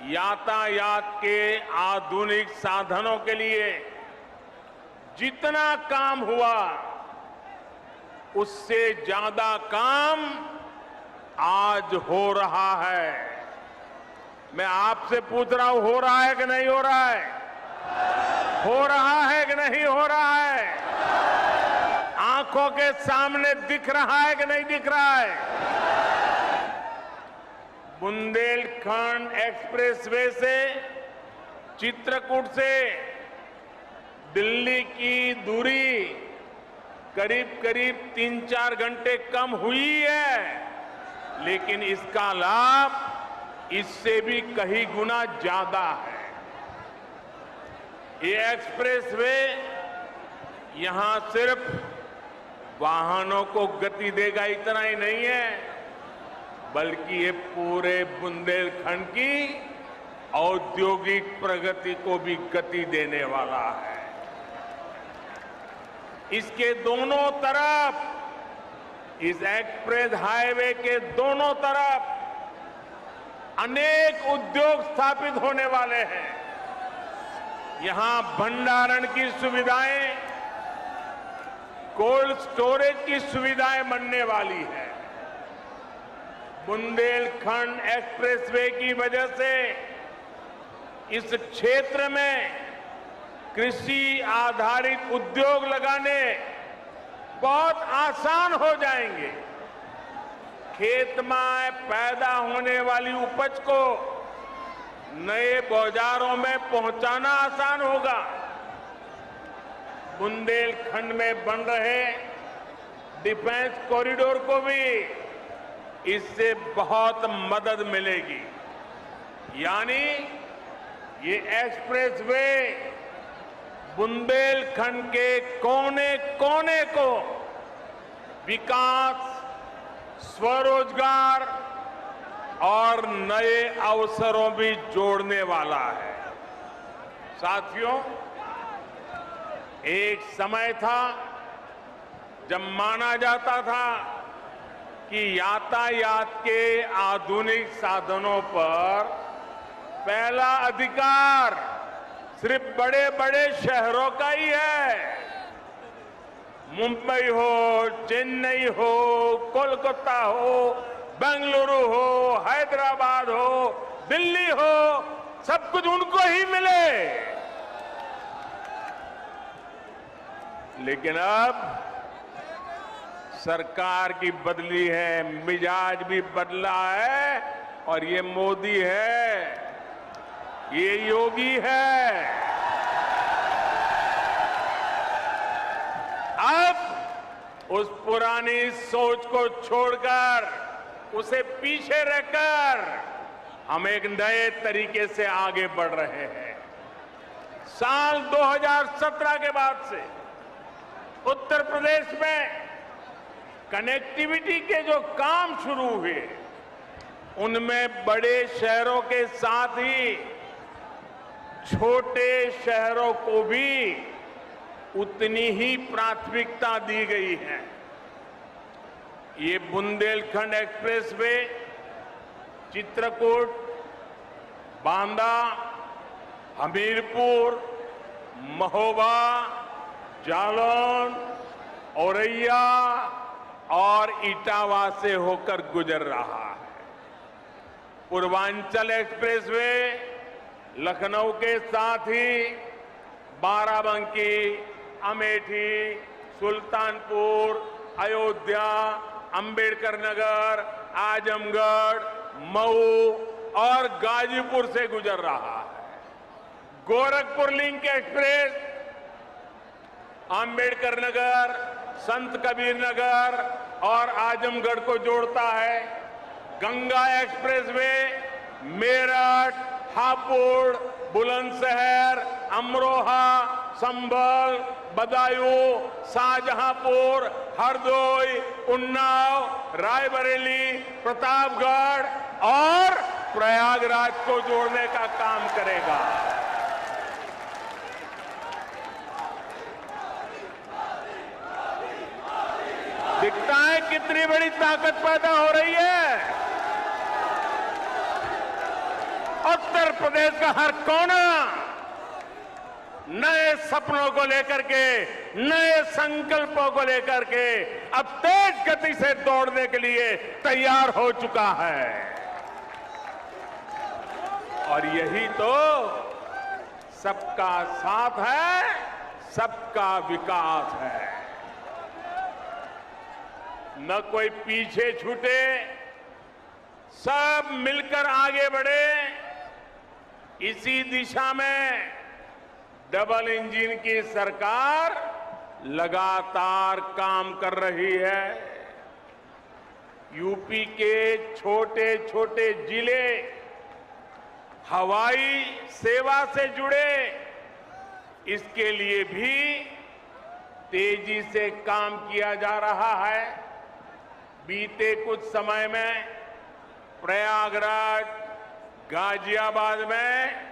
यातायात के आधुनिक साधनों के लिए जितना काम हुआ उससे ज्यादा काम आज हो रहा है। मैं आपसे पूछ रहा हूं, हो रहा है कि नहीं हो रहा है? हो रहा है कि नहीं हो रहा है? आंखों के सामने दिख रहा है कि नहीं दिख रहा है? बुंदेलखंड एक्सप्रेसवे से चित्रकूट से दिल्ली की दूरी करीब करीब 3-4 घंटे कम हुई है, लेकिन इसका लाभ इससे भी कई गुना ज्यादा है। ये एक्सप्रेसवे यहां सिर्फ वाहनों को गति देगा इतना ही नहीं है, बल्कि ये पूरे बुंदेलखंड की औद्योगिक प्रगति को भी गति देने वाला है। इसके दोनों तरफ, इस एक्सप्रेस हाईवे के दोनों तरफ अनेक उद्योग स्थापित होने वाले हैं। यहां भंडारण की सुविधाएं, कोल्ड स्टोरेज की सुविधाएं बनने वाली है। बुंदेलखंड एक्सप्रेसवे की वजह से इस क्षेत्र में कृषि आधारित उद्योग लगाने बहुत आसान हो जाएंगे। खेत में पैदा होने वाली उपज को नए बाजारों में पहुंचाना आसान होगा। बुंदेलखंड में बन रहे डिफेंस कॉरिडोर को भी इससे बहुत मदद मिलेगी। यानी ये एक्सप्रेसवे बुंदेलखंड के कोने कोने को विकास, स्वरोजगार और नए अवसरों भी जोड़ने वाला है। साथियों, एक समय था जब माना जाता था कि यातायात के आधुनिक साधनों पर पहला अधिकार सिर्फ बड़े बड़े शहरों का ही है। मुंबई हो, चेन्नई हो, कोलकाता हो, बेंगलुरु हो, हैदराबाद हो, दिल्ली हो, सब कुछ उनको ही मिले। लेकिन अब सरकार की बदली है, मिजाज भी बदला है, और ये मोदी है, ये योगी है। अब उस पुरानी सोच को छोड़कर, उसे पीछे रखकर हम एक नए तरीके से आगे बढ़ रहे हैं। साल 2017 के बाद से उत्तर प्रदेश में कनेक्टिविटी के जो काम शुरू हुए, उनमें बड़े शहरों के साथ ही छोटे शहरों को भी उतनी ही प्राथमिकता दी गई है। ये बुंदेलखंड एक्सप्रेसवे चित्रकूट, बांदा, हमीरपुर, महोबा, जालौन, औरैया और इटावा से होकर गुजर रहा है। पूर्वांचल एक्सप्रेसवे लखनऊ के साथ ही बाराबंकी, अमेठी, सुल्तानपुर, अयोध्या, अंबेडकर नगर, आजमगढ़, मऊ और गाजीपुर से गुजर रहा है। गोरखपुर लिंक एक्सप्रेस अंबेडकर नगर, संत कबीर नगर और आजमगढ़ को जोड़ता है। गंगा एक्सप्रेसवे मेरठ, हापुड़, बुलंदशहर, अमरोहा, संभल, बदायूं, शाहजहांपुर, हरदोई, उन्नाव, रायबरेली, प्रतापगढ़ और प्रयागराज को जोड़ने का काम करेगा। दिखता है कितनी बड़ी ताकत पैदा हो रही है। उत्तर प्रदेश का हर कोना नए सपनों को लेकर के, नए संकल्पों को लेकर के अब तेज गति से दौड़ने के लिए तैयार हो चुका है। और यही तो सबका साथ है, सबका विकास है। न कोई पीछे छूटे, सब मिलकर आगे बढ़े। इसी दिशा में डबल इंजन की सरकार लगातार काम कर रही है। यूपी के छोटे छोटे जिले हवाई सेवा से जुड़े, इसके लिए भी तेजी से काम किया जा रहा है। बीते कुछ समय में प्रयागराज, गाजियाबाद में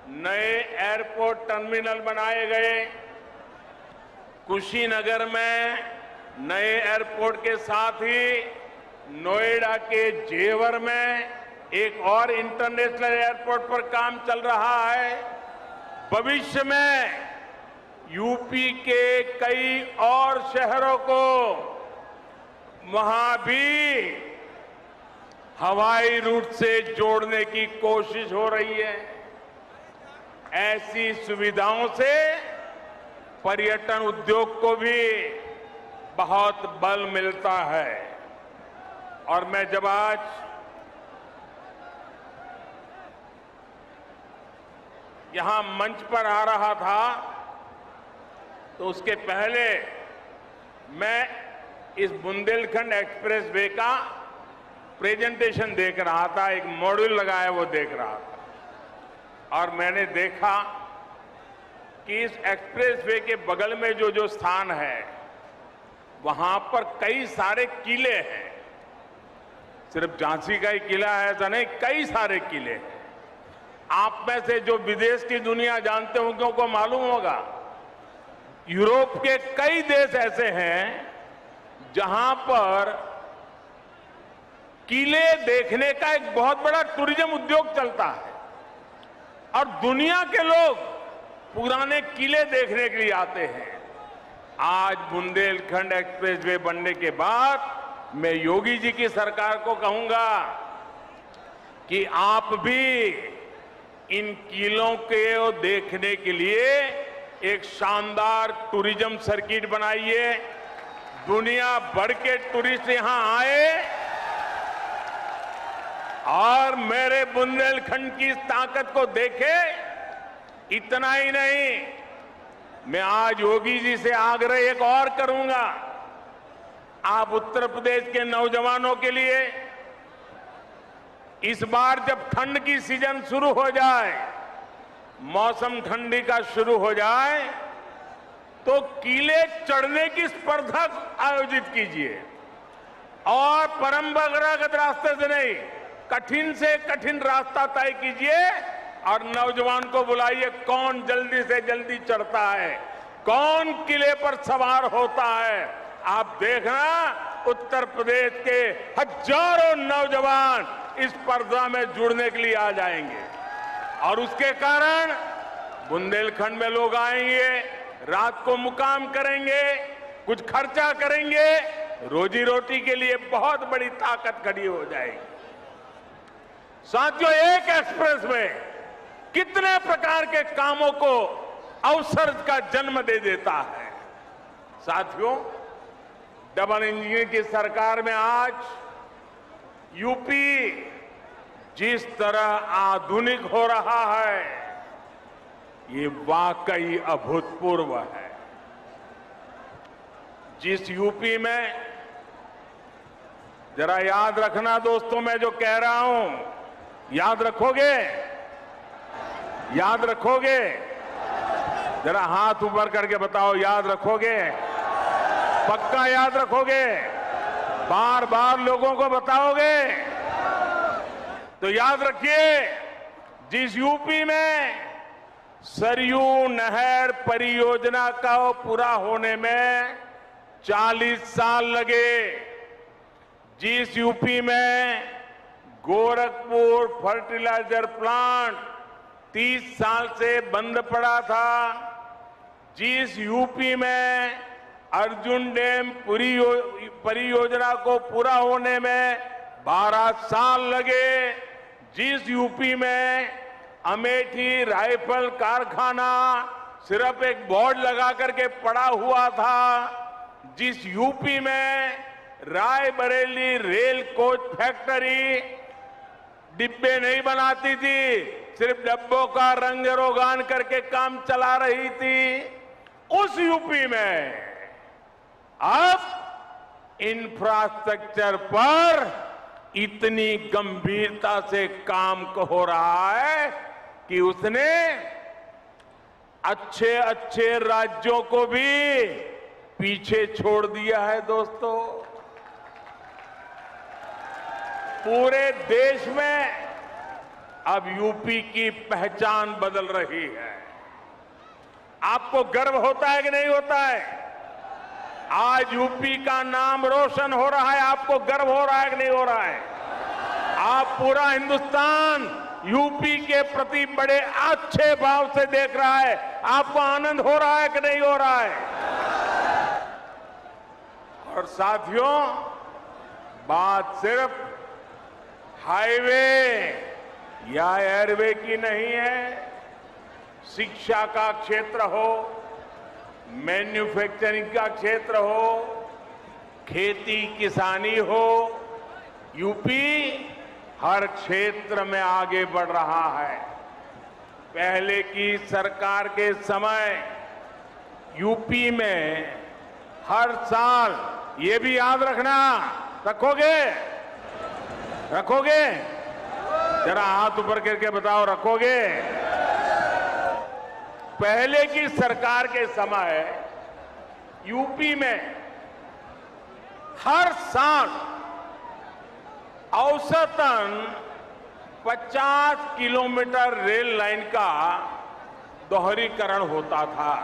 नए एयरपोर्ट टर्मिनल बनाए गए। कुशीनगर में नए एयरपोर्ट के साथ ही नोएडा के जेवर में एक और इंटरनेशनल एयरपोर्ट पर काम चल रहा है। भविष्य में यूपी के कई और शहरों को वहां भी हवाई रूट से जोड़ने की कोशिश हो रही है। ऐसी सुविधाओं से पर्यटन उद्योग को भी बहुत बल मिलता है। और मैं जब आज यहां मंच पर आ रहा था तो उसके पहले मैं इस बुंदेलखंड एक्सप्रेस वे का प्रेजेंटेशन देख रहा था, एक मॉड्यूल लगाया वो देख रहा था। और मैंने देखा कि इस एक्सप्रेस वे के बगल में जो जो स्थान है वहां पर कई सारे किले हैं। सिर्फ झांसी का ही किला है ऐसा नहीं, कई सारे किले हैं। आप में से जो विदेश की दुनिया जानते होंगे उनको मालूम होगा, यूरोप के कई देश ऐसे हैं जहां पर किले देखने का एक बहुत बड़ा टूरिज्म उद्योग चलता है और दुनिया के लोग पुराने किले देखने के लिए आते हैं। आज बुंदेलखंड एक्सप्रेसवे बनने के बाद मैं योगी जी की सरकार को कहूंगा कि आप भी इन किलों को देखने के लिए एक शानदार टूरिज्म सर्किट बनाइए। दुनिया भर के टूरिस्ट यहां आए और मेरे बुंदेलखंड की ताकत को देखे। इतना ही नहीं, मैं आज योगी जी से आग्रह एक और करूंगा। आप उत्तर प्रदेश के नौजवानों के लिए इस बार जब ठंड की सीजन शुरू हो जाए, मौसम ठंडी का शुरू हो जाए, तो किले चढ़ने की स्पर्धा आयोजित कीजिए और परंपरागत रास्ते से नहीं, कठिन से कठिन रास्ता तय कीजिए और नौजवान को बुलाइए। कौन जल्दी से जल्दी चढ़ता है, कौन किले पर सवार होता है, आप देखना उत्तर प्रदेश के हजारों नौजवान इस स्पर्धा में जुड़ने के लिए आ जाएंगे और उसके कारण बुंदेलखंड में लोग आएंगे, रात को मुकाम करेंगे, कुछ खर्चा करेंगे, रोजी रोटी के लिए बहुत बड़ी ताकत खड़ी हो जाएगी। साथियों, एक एक्सप्रेस में कितने प्रकार के कामों को अवसर का जन्म दे देता है। साथियों, डबल इंजन की सरकार में आज यूपी जिस तरह आधुनिक हो रहा है, ये वाकई अभूतपूर्व है। जिस यूपी में, जरा याद रखना दोस्तों, मैं जो कह रहा हूं याद रखोगे? याद रखोगे? जरा हाथ ऊपर करके बताओ, याद रखोगे? पक्का याद रखोगे? बार बार लोगों को बताओगे? तो याद रखिए, जिस यूपी में सरयू नहर परियोजना का पूरा होने में 40 साल लगे, जिस यूपी में गोरखपुर फर्टिलाइजर प्लांट 30 साल से बंद पड़ा था, जिस यूपी में अर्जुन डैम परियोजना को पूरा होने में 12 साल लगे, जिस यूपी में अमेठी राइफल कारखाना सिर्फ एक बोर्ड लगा करके पड़ा हुआ था, जिस यूपी में रायबरेली रेल कोच फैक्ट्री डिब्बे नहीं बनाती थी, सिर्फ डब्बों का रंग रोगान करके काम चला रही थी, उस यूपी में अब इंफ्रास्ट्रक्चर पर इतनी गंभीरता से काम हो रहा है कि उसने अच्छे अच्छे राज्यों को भी पीछे छोड़ दिया है। दोस्तों, पूरे देश में अब यूपी की पहचान बदल रही है। आपको गर्व होता है कि नहीं होता है? आज यूपी का नाम रोशन हो रहा है, आपको गर्व हो रहा है कि नहीं हो रहा है? आप पूरा हिंदुस्तान यूपी के प्रति बड़े अच्छे भाव से देख रहा है, आपको आनंद हो रहा है कि नहीं हो रहा है? और साथियों, बात सिर्फ हाईवे या एयरवे की नहीं है। शिक्षा का क्षेत्र हो, मैन्युफैक्चरिंग का क्षेत्र हो, खेती किसानी हो, यूपी हर क्षेत्र में आगे बढ़ रहा है। पहले की सरकार के समय यूपी में हर साल, ये भी याद रखना, रखोगे? जरा हाथ ऊपर करके बताओ, रखोगे? पहले की सरकार के समय यूपी में हर साल औसतन 50 किलोमीटर रेल लाइन का दोहरीकरण होता था।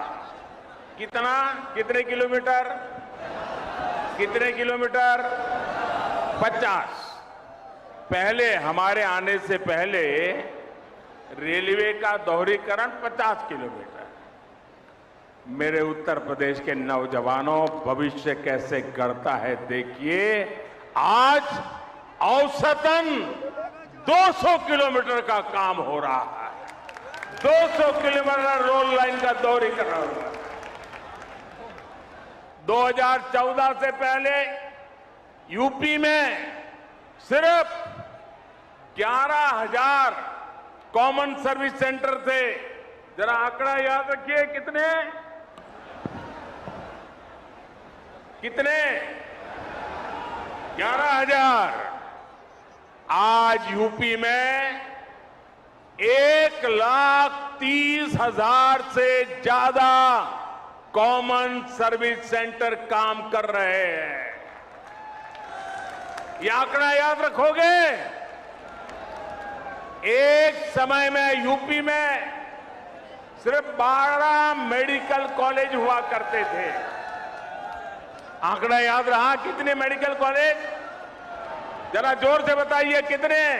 कितने किलोमीटर? 50। पहले, हमारे आने से पहले रेलवे का दोहरीकरण 50 किलोमीटर। मेरे उत्तर प्रदेश के नौजवानों, भविष्य कैसे गढ़ता है देखिए। आज औसतन 200 किलोमीटर का काम हो रहा है। 200 किलोमीटर रोड लाइन का दोहरीकरण हो रहा है। 2014 से पहले यूपी में सिर्फ 11,000 कॉमन सर्विस सेंटर थे। जरा आंकड़ा याद रखिए, कितने? 11,000। आज यूपी में 1,30,000 से ज्यादा कॉमन सर्विस सेंटर काम कर रहे हैं। ये आंकड़ा याद रखोगे? एक समय में यूपी में सिर्फ 12 मेडिकल कॉलेज हुआ करते थे। आंकड़ा याद रहा? कितने मेडिकल कॉलेज? जरा जोर से बताइए, कितने?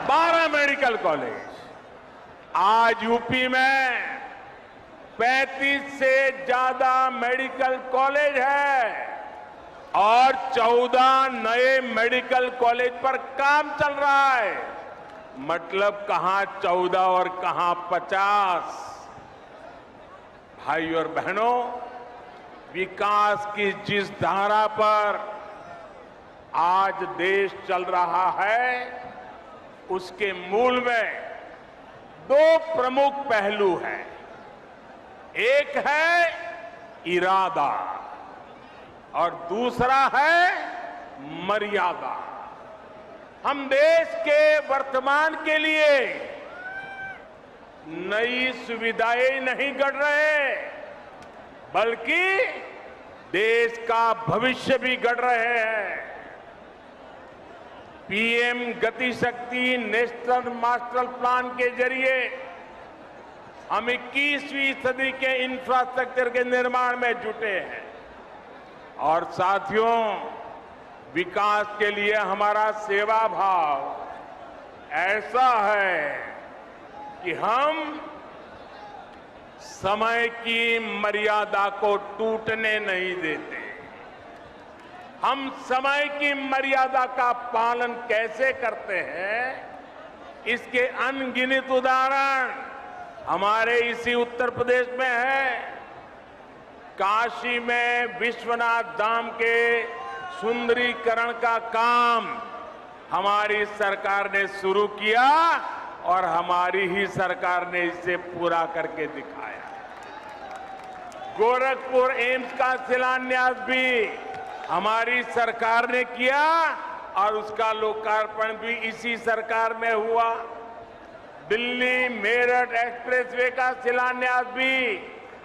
12 मेडिकल कॉलेज। आज यूपी में 35 से ज्यादा मेडिकल कॉलेज है और 14 नए मेडिकल कॉलेज पर काम चल रहा है। मतलब कहां 14 और कहां 50। भाई और बहनों, विकास की जिस धारा पर आज देश चल रहा है, उसके मूल में 2 प्रमुख पहलू हैं। एक है इरादा और दूसरा है मर्यादा। हम देश के वर्तमान के लिए नई सुविधाएं नहीं गढ़ रहे, बल्कि देश का भविष्य भी गढ़ रहे हैं। पीएम गति शक्ति नेशनल मास्टर प्लान के जरिए हम 21वीं सदी के इंफ्रास्ट्रक्चर के निर्माण में जुटे हैं। और साथियों, विकास के लिए हमारा सेवा भाव ऐसा है कि हम समय की मर्यादा को टूटने नहीं देते। हम समय की मर्यादा का पालन कैसे करते हैं, इसके अनगिनत उदाहरण हमारे इसी उत्तर प्रदेश में है। काशी में विश्वनाथ धाम के सुंदरीकरण का काम हमारी सरकार ने शुरू किया और हमारी ही सरकार ने इसे पूरा करके दिखाया। गोरखपुर एम्स का शिलान्यास भी हमारी सरकार ने किया और उसका लोकार्पण भी इसी सरकार में हुआ। दिल्ली मेरठ एक्सप्रेसवे का शिलान्यास भी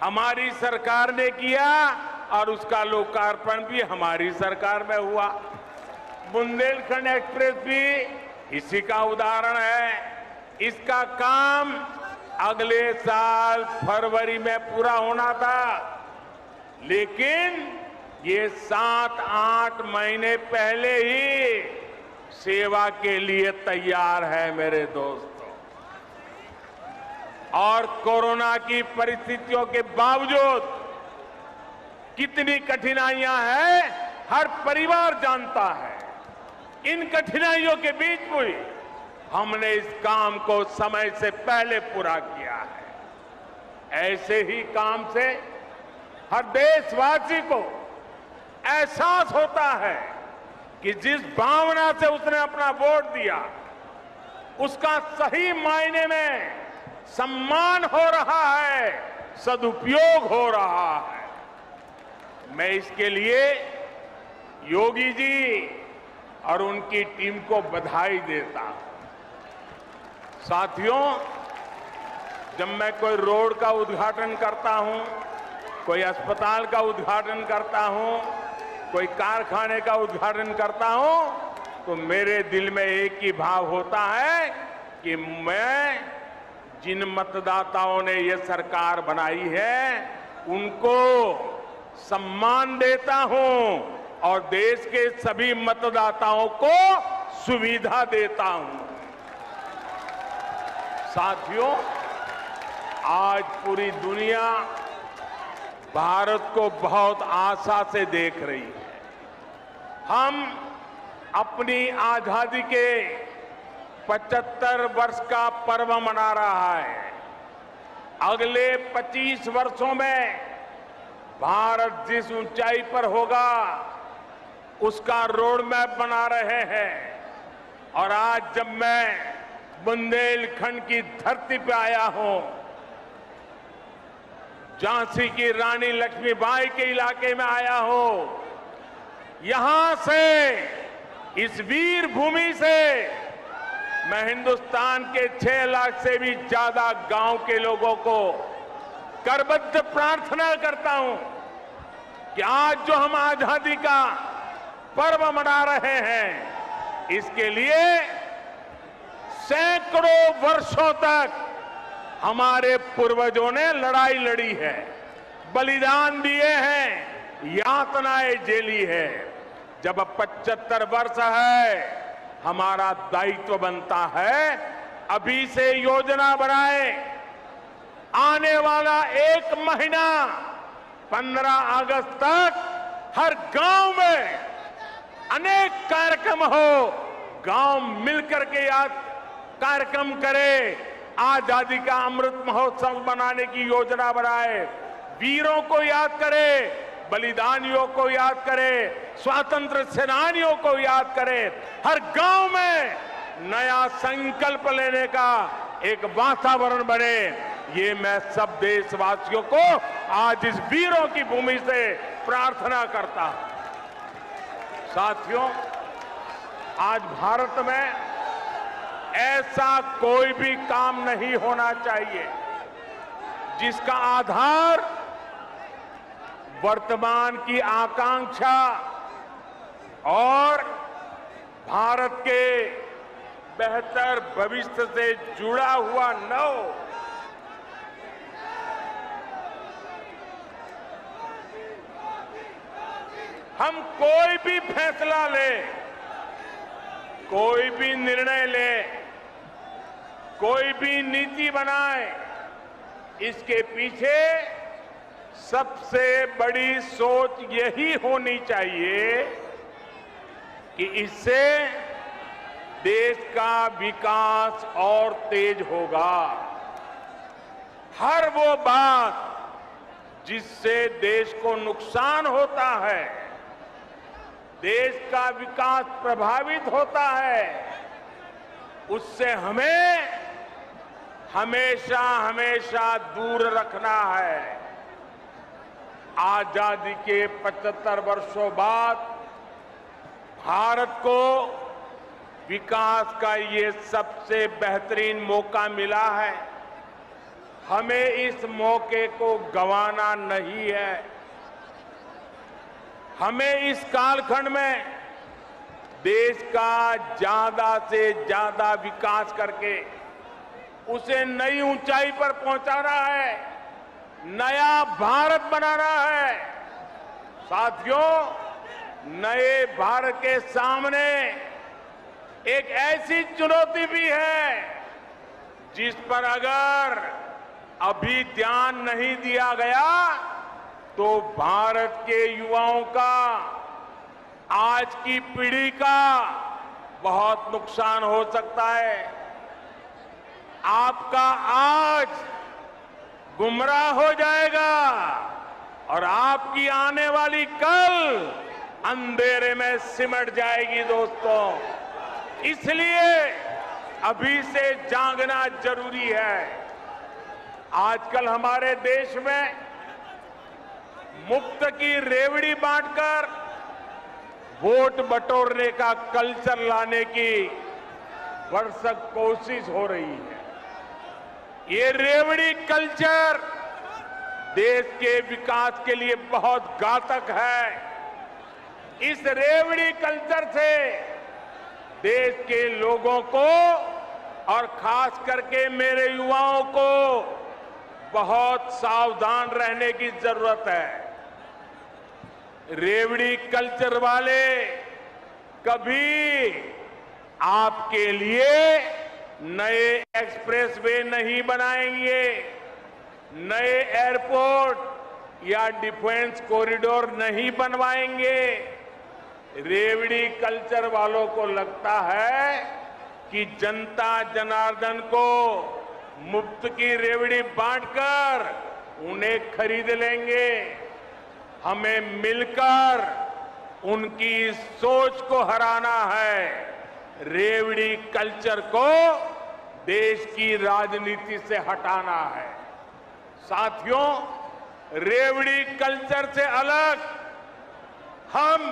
हमारी सरकार ने किया और उसका लोकार्पण भी हमारी सरकार में हुआ। बुंदेलखंड एक्सप्रेस भी इसी का उदाहरण है। इसका काम अगले साल फरवरी में पूरा होना था, लेकिन ये 7-8 महीने पहले ही सेवा के लिए तैयार है मेरे दोस्तों। और कोरोना की परिस्थितियों के बावजूद कितनी कठिनाइयां हैं, हर परिवार जानता है। इन कठिनाइयों के बीच भी हमने इस काम को समय से पहले पूरा किया है। ऐसे ही काम से हर देशवासी को एहसास होता है कि जिस भावना से उसने अपना वोट दिया, उसका सही मायने में सम्मान हो रहा है, सदुपयोग हो रहा है। मैं इसके लिए योगी जी और उनकी टीम को बधाई देता हूं। साथियों, जब मैं कोई रोड का उद्घाटन करता हूं, कोई अस्पताल का उद्घाटन करता हूं, कोई कारखाने का उद्घाटन करता हूं, तो मेरे दिल में एक ही भाव होता है कि मैं जिन मतदाताओं ने ये सरकार बनाई है उनको सम्मान देता हूं और देश के सभी मतदाताओं को सुविधा देता हूं। साथियों, आज पूरी दुनिया भारत को बहुत आशा से देख रही है। हम अपनी आजादी के 75 वर्ष का पर्व मना रहा है। अगले 25 वर्षों में भारत जिस ऊंचाई पर होगा उसका रोड मैप बना रहे हैं। और आज जब मैं बुंदेलखंड की धरती पे आया हूं, झांसी की रानी लक्ष्मीबाई के इलाके में आया हूं, यहां से इस वीर भूमि से मैं हिंदुस्तान के 6 लाख से भी ज्यादा गांव के लोगों को करबद्ध प्रार्थना करता हूं कि आज जो हम आजादी का पर्व मना रहे हैं, इसके लिए सैकड़ों वर्षों तक हमारे पूर्वजों ने लड़ाई लड़ी है, बलिदान दिए हैं, यातनाएं झेली है। जब 75 वर्ष है, हमारा दायित्व बनता है अभी से योजना बनाए। आने वाला 1 महीना 15 अगस्त तक हर गांव में अनेक कार्यक्रम हो, गांव मिलकर के याद कार्यक्रम करे, आजादी का अमृत महोत्सव बनाने की योजना बनाए, वीरों को याद करे, बलिदानियों को याद करे, स्वातंत्र सेनानियों को याद करे। हर गांव में नया संकल्प लेने का एक वातावरण बने, ये मैं सब देशवासियों को आज इस वीरों की भूमि से प्रार्थना करता हूं। साथियों, आज भारत में ऐसा कोई भी काम नहीं होना चाहिए जिसका आधार वर्तमान की आकांक्षा और भारत के बेहतर भविष्य से जुड़ा हुआ न हो। हम कोई भी फैसला लें, कोई भी निर्णय लें, कोई भी नीति बनाए, इसके पीछे सबसे बड़ी सोच यही होनी चाहिए कि इससे देश का विकास और तेज होगा। हर वो बात जिससे देश को नुकसान होता है, देश का विकास प्रभावित होता है, उससे हमें हमेशा हमेशा दूर रखना है। आजादी के 75 वर्षों बाद भारत को विकास का ये सबसे बेहतरीन मौका मिला है। हमें इस मौके को गंवाना नहीं है। हमें इस कालखंड में देश का ज्यादा से ज्यादा विकास करके उसे नई ऊंचाई पर पहुंचाना है, नया भारत बनाना है। साथियों, नए भारत के सामने एक ऐसी चुनौती भी है जिस पर अगर अभी ध्यान नहीं दिया गया तो भारत के युवाओं का, आज की पीढ़ी का बहुत नुकसान हो सकता है। आपका आज गुमराह हो जाएगा और आपकी आने वाली कल अंधेरे में सिमट जाएगी। दोस्तों, इसलिए अभी से जागना जरूरी है। आजकल हमारे देश में मुफ्त की रेवड़ी बांटकर वोट बटोरने का कल्चर लाने की भरसक कोशिश हो रही है। ये रेवड़ी कल्चर देश के विकास के लिए बहुत घातक है। इस रेवड़ी कल्चर से देश के लोगों को और खास करके मेरे युवाओं को बहुत सावधान रहने की जरूरत है। रेवड़ी कल्चर वाले कभी आपके लिए नए एक्सप्रेसवे नहीं बनाएंगे, नए एयरपोर्ट या डिफेंस कॉरिडोर नहीं बनवाएंगे। रेवड़ी कल्चर वालों को लगता है कि जनता जनार्दन को मुफ्त की रेवड़ी बांटकर उन्हें खरीद लेंगे। हमें मिलकर उनकी सोच को हराना है। रेवड़ी कल्चर को देश की राजनीति से हटाना है। साथियों, रेवड़ी कल्चर से अलग हम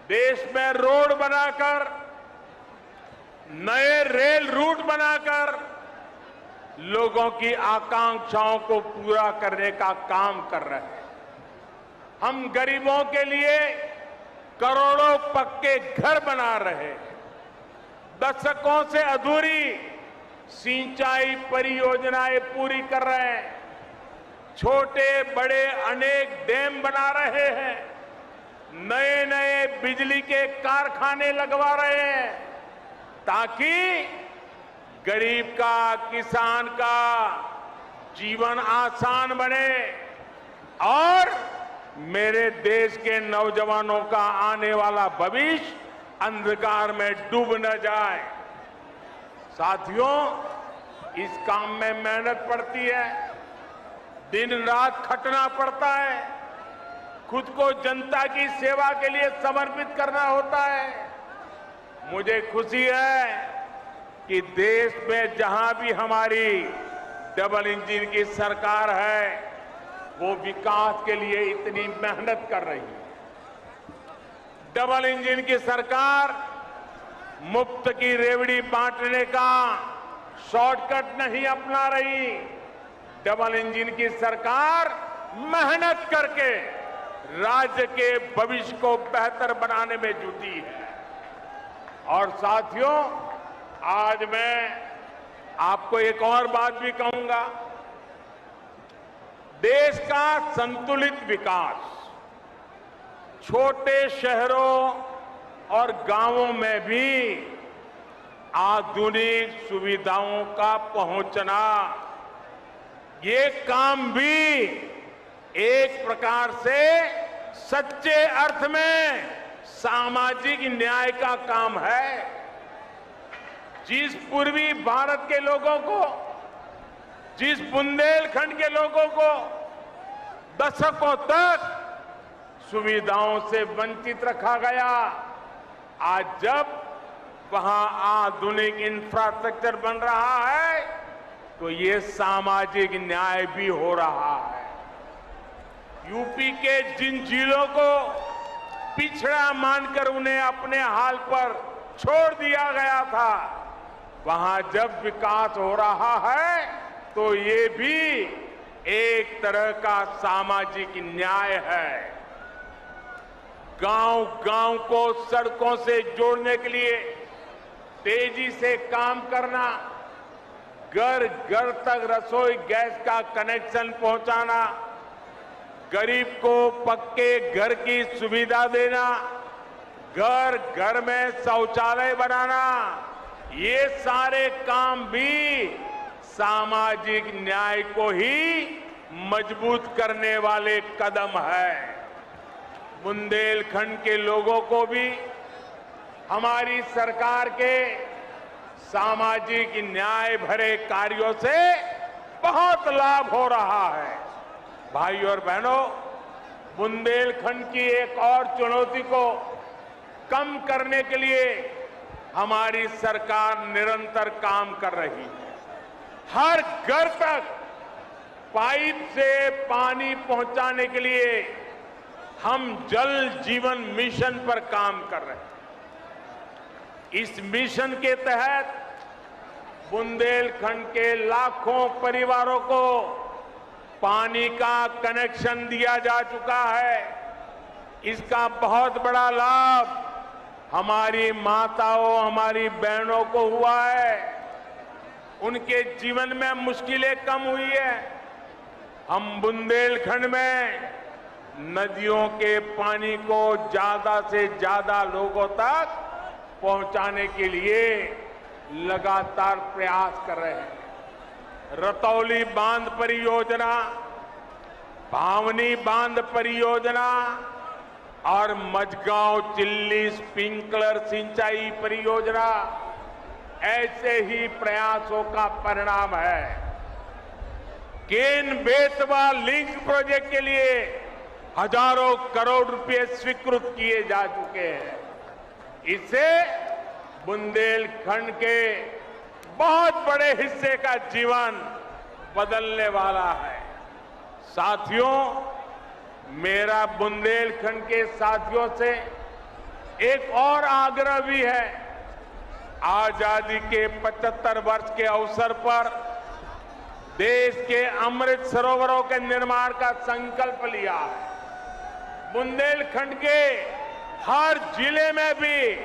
देश में रोड बनाकर, नए रेल रूट बनाकर लोगों की आकांक्षाओं को पूरा करने का काम कर रहे हैं। हम गरीबों के लिए करोड़ों पक्के घर बना रहे हैं। दशकों से अधूरी सिंचाई परियोजनाएं पूरी कर रहे हैं। छोटे बड़े अनेक डैम बना रहे हैं। नए नए बिजली के कारखाने लगवा रहे हैं ताकि गरीब का, किसान का जीवन आसान बने और मेरे देश के नौजवानों का आने वाला भविष्य अंधकार में डूब न जाए। साथियों, इस काम में मेहनत पड़ती है, दिन रात खटना पड़ता है, खुद को जनता की सेवा के लिए समर्पित करना होता है। मुझे खुशी है कि देश में जहां भी हमारी डबल इंजन की सरकार है, वो विकास के लिए इतनी मेहनत कर रही है। डबल इंजन की सरकार मुफ्त की रेवड़ी बांटने का शॉर्टकट नहीं अपना रही। डबल इंजन की सरकार मेहनत करके राज्य के भविष्य को बेहतर बनाने में जुटी है। और साथियों, आज मैं आपको एक और बात भी कहूंगा। देश का संतुलित विकास छोटे शहरों और गांवों में भी आधुनिक सुविधाओं का पहुंचना, ये काम भी एक प्रकार से सच्चे अर्थ में सामाजिक न्याय का काम है। जिस पूर्वी भारत के लोगों को, जिस बुंदेलखंड के लोगों को दशकों तक सुविधाओं से वंचित रखा गया, आज जब वहां आधुनिक इंफ्रास्ट्रक्चर बन रहा है तो ये सामाजिक न्याय भी हो रहा है। यूपी के जिन जिलों को पिछड़ा मानकर उन्हें अपने हाल पर छोड़ दिया गया था, वहां जब विकास हो रहा है तो ये भी एक तरह का सामाजिक न्याय है। गांव-गांव को सड़कों से जोड़ने के लिए तेजी से काम करना, घर-घर तक रसोई गैस का कनेक्शन पहुंचाना, गरीब को पक्के घर की सुविधा देना, घर-घर में शौचालय बनाना, ये सारे काम भी सामाजिक न्याय को ही मजबूत करने वाले कदम है। बुंदेलखंड के लोगों को भी हमारी सरकार के सामाजिक न्याय भरे कार्यों से बहुत लाभ हो रहा है। भाइयों और बहनों, बुंदेलखंड की एक और चुनौती को कम करने के लिए हमारी सरकार निरंतर काम कर रही है। हर घर तक पाइप से पानी पहुंचाने के लिए हम जल जीवन मिशन पर काम कर रहे हैं। इस मिशन के तहत बुंदेलखंड के लाखों परिवारों को पानी का कनेक्शन दिया जा चुका है। इसका बहुत बड़ा लाभ हमारी माताओं, हमारी बहनों को हुआ है। उनके जीवन में मुश्किलें कम हुई है। हम बुंदेलखंड में नदियों के पानी को ज्यादा से ज्यादा लोगों तक पहुंचाने के लिए लगातार प्रयास कर रहे हैं। रतौली बांध परियोजना, भावनी बांध परियोजना और मझगांव चिल्ली स्प्रिंकलर सिंचाई परियोजना ऐसे ही प्रयासों का परिणाम है। केन बेतवा लिंक प्रोजेक्ट के लिए हजारों करोड़ रुपए स्वीकृत किए जा चुके हैं। इससे बुंदेलखंड के बहुत बड़े हिस्से का जीवन बदलने वाला है। साथियों, मेरा बुंदेलखंड के साथियों से एक और आग्रह भी है। आजादी के 75 वर्ष के अवसर पर देश के अमृत सरोवरों के निर्माण का संकल्प लिया है। बुंदेलखंड के हर जिले में भी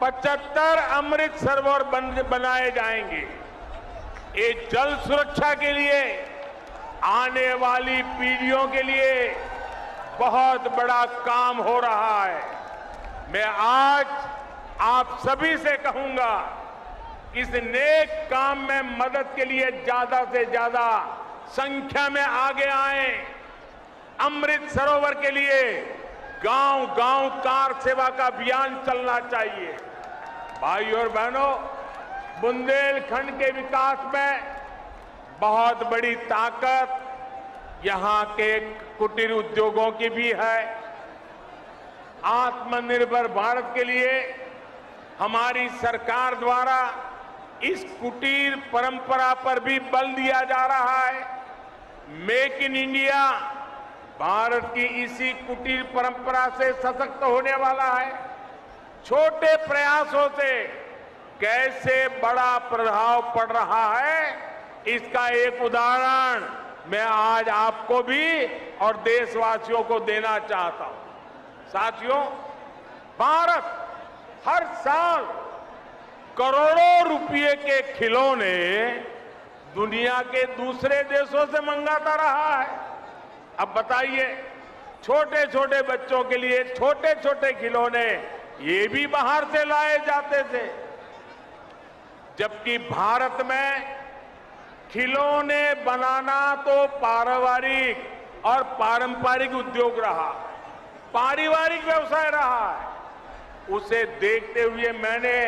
75 अमृत सरोवर बनाए जाएंगे। ये जल सुरक्षा के लिए, आने वाली पीढ़ियों के लिए बहुत बड़ा काम हो रहा है। मैं आज आप सभी से कहूंगा, इस नेक काम में मदद के लिए ज्यादा से ज्यादा संख्या में आगे आए। अमृत सरोवर के लिए गांव-गांव कार सेवा का अभियान चलना चाहिए। भाइयों और बहनों, बुंदेलखंड के विकास में बहुत बड़ी ताकत यहां के कुटीर उद्योगों की भी है। आत्मनिर्भर भारत के लिए हमारी सरकार द्वारा इस कुटीर परंपरा पर भी बल दिया जा रहा है। मेक इन इंडिया भारत की इसी कुटीर परंपरा से सशक्त होने वाला है। छोटे प्रयासों से कैसे बड़ा प्रभाव पड़ रहा है, इसका एक उदाहरण मैं आज आपको भी और देशवासियों को देना चाहता हूं। साथियों, भारत हर साल करोड़ों रुपए के खिलौने दुनिया के दूसरे देशों से मंगाता रहा है। अब बताइए, छोटे छोटे बच्चों के लिए छोटे छोटे खिलौने ये भी बाहर से लाए जाते थे। जबकि भारत में खिलौने बनाना तो पारिवारिक और पारंपरिक उद्योग रहा, पारिवारिक व्यवसाय रहा है। उसे देखते हुए मैंने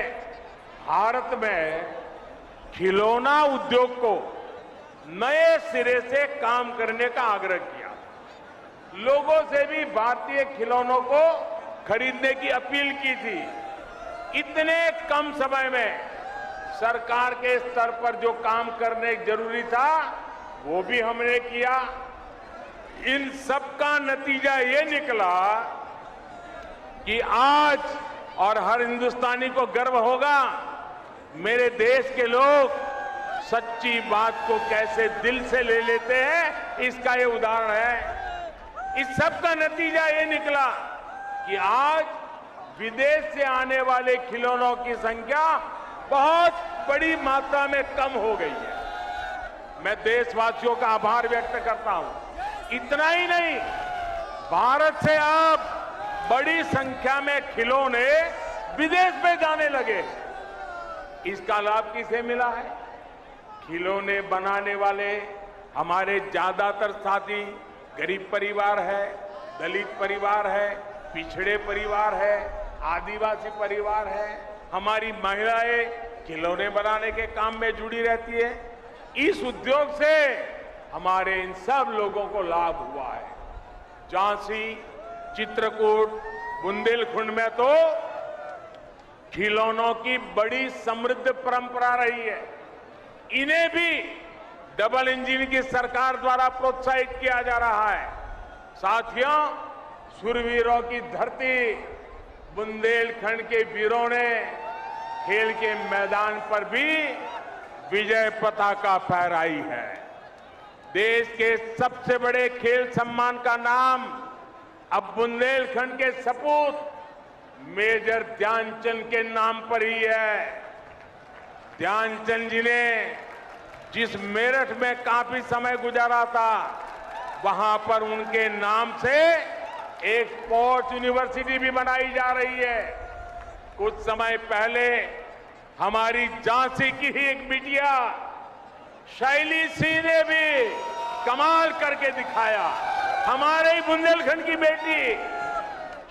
भारत में खिलौना उद्योग को नए सिरे से काम करने का आग्रह किया। लोगों से भी भारतीय खिलौनों को खरीदने की अपील की थी। इतने कम समय में सरकार के स्तर पर जो काम करने जरूरी था वो भी हमने किया। इन सब का नतीजा ये निकला कि आज, और हर हिंदुस्तानी को गर्व होगा, मेरे देश के लोग सच्ची बात को कैसे दिल से ले लेते हैं, इसका ये उदाहरण है। इस सब का नतीजा ये निकला कि आज विदेश से आने वाले खिलौनों की संख्या बहुत बड़ी मात्रा में कम हो गई है। मैं देशवासियों का आभार व्यक्त करता हूं। इतना ही नहीं, भारत से अब बड़ी संख्या में खिलौने विदेश में जाने लगे। इसका लाभ किसे मिला है? खिलौने बनाने वाले हमारे ज्यादातर साथी गरीब परिवार है, दलित परिवार है, पिछड़े परिवार है, आदिवासी परिवार है। हमारी महिलाएं खिलौने बनाने के काम में जुड़ी रहती है। इस उद्योग से हमारे इन सब लोगों को लाभ हुआ है। झांसी, चित्रकूट, बुंदेलखंड में तो खिलौनों की बड़ी समृद्ध परंपरा रही है। इन्हें भी डबल इंजन की सरकार द्वारा प्रोत्साहित किया जा रहा है। साथियों, शूरवीरों की धरती बुंदेलखंड के वीरों ने खेल के मैदान पर भी विजय पताका फहराई है। देश के सबसे बड़े खेल सम्मान का नाम अब बुंदेलखंड के सपूत मेजर ध्यानचंद के नाम पर ही है। ध्यानचंद जी ने जिस मेरठ में काफी समय गुजारा था, वहां पर उनके नाम से एक स्पोर्ट्स यूनिवर्सिटी भी बनाई जा रही है। कुछ समय पहले हमारी झांसी की ही एक बिटिया शैली सिंह ने भी कमाल करके दिखाया। हमारे ही बुंदेलखंड की बेटी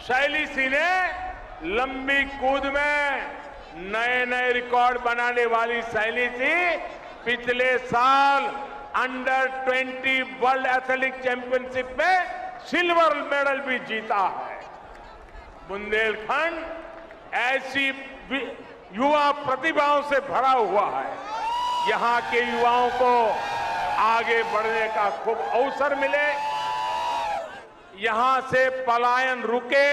शैली सिंह ने लंबी कूद में नए नए रिकॉर्ड बनाने वाली शैली सिंह पिछले साल अंडर 20 वर्ल्ड एथलेटिक चैंपियनशिप में सिल्वर मेडल भी जीता है। बुंदेलखंड ऐसी युवा प्रतिभाओं से भरा हुआ है। यहां के युवाओं को आगे बढ़ने का खूब अवसर मिले, यहां से पलायन रुके,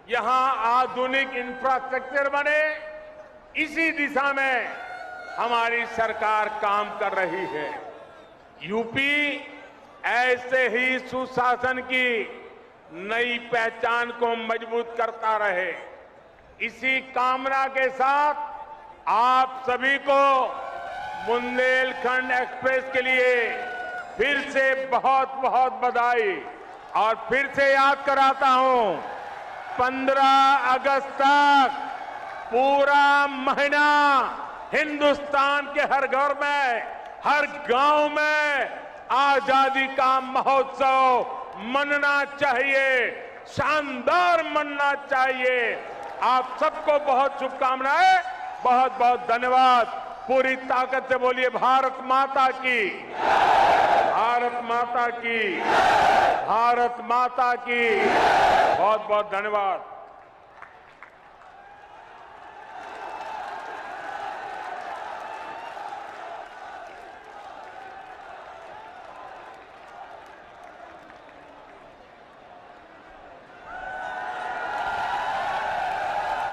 यहां आधुनिक इंफ्रास्ट्रक्चर बने, इसी दिशा में हमारी सरकार काम कर रही है। यूपी ऐसे ही सुशासन की नई पहचान को मजबूत करता रहे, इसी कामना के साथ आप सभी को बुंदेलखंड एक्सप्रेस के लिए फिर से बहुत बहुत बधाई। और फिर से याद कराता हूं, 15 अगस्त तक पूरा महीना हिंदुस्तान के हर घर में, हर गांव में आजादी का महोत्सव मनना चाहिए, शानदार मनना चाहिए। आप सबको बहुत शुभकामनाएं, बहुत बहुत धन्यवाद। पूरी ताकत से बोलिए भारत माता की, भारत माता की, भारत माता की। बहुत बहुत धन्यवाद।